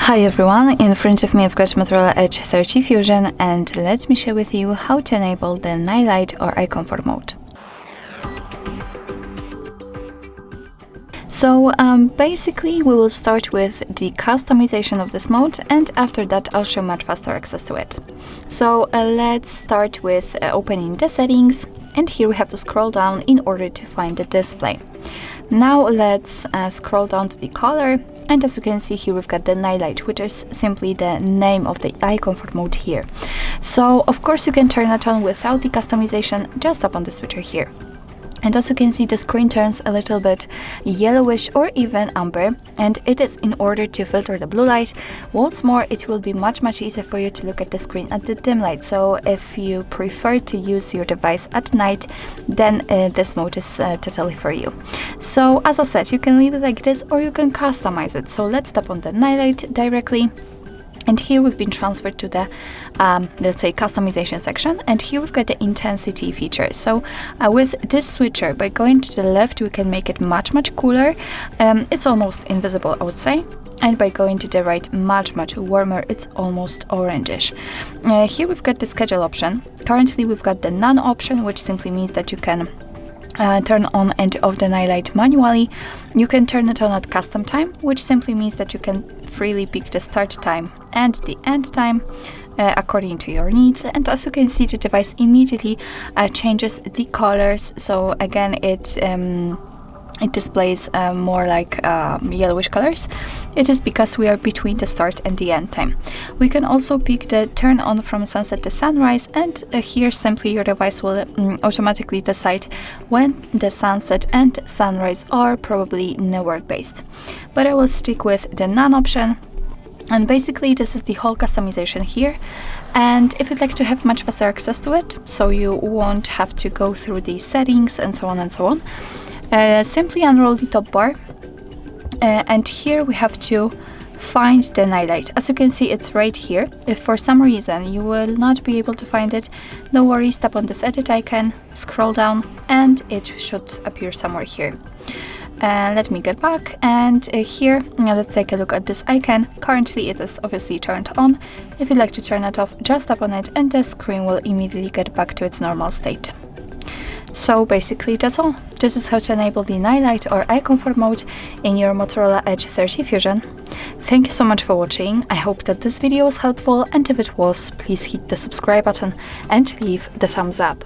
Hi everyone, in front of me I've got Motorola Edge 30 Fusion, and let me share with you how to enable the night light or eye comfort mode. So basically we will start with the customization of this mode, and after that I'll show much faster access to it. So let's start with opening the settings, and here we have to scroll down in order to find the display. Now let's scroll down to the color, and as you can see here we've got the night light, which is simply the name of the eye comfort mode here. So of course you can turn it on without the customization, just tap on the switcher here. And as you can see, the screen turns a little bit yellowish or even amber, and it is in order to filter the blue light. What's more, it will be much easier for you to look at the screen at the dim light. So if you prefer to use your device at night, then this mode is totally for you. So as I said, you can leave it like this or you can customize it. So let's tap on the night light directly. And here we've been transferred to the, let's say, customization section. And here we've got the intensity feature. So with this switcher, by going to the left, we can make it much cooler. It's almost invisible, I would say. And by going to the right, much warmer, it's almost orangish. Here we've got the schedule option. Currently, we've got the none option, which simply means that you can turn on and off the night light manually. You can turn it on at custom time, which simply means that you can freely pick the start time and the end time according to your needs. And as you can see, the device immediately changes the colors. So again, it displays more like yellowish colors. It is because we are between the start and the end time. We can also pick the turn on from sunset to sunrise, and here simply your device will automatically decide when the sunset and sunrise are, probably network based. But I will stick with the none option. And basically this is the whole customization here. And if you'd like to have much faster access to it, so you won't have to go through the settings and so on, simply unroll the top bar, and here we have to find the night light. As you can see, it's right here. If for some reason you will not be able to find it, no worries, tap on this edit icon, scroll down, and it should appear somewhere here. Let me get back, and here let's take a look at this icon. Currently it is obviously turned on. If you'd like to turn it off, just tap on it and the screen will immediately get back to its normal state. So basically that's all. This is how to enable the night light or eye comfort mode in your Motorola Edge 30 Fusion. Thank you so much for watching. I hope that this video was helpful, and if it was, please hit the subscribe button and leave the thumbs up.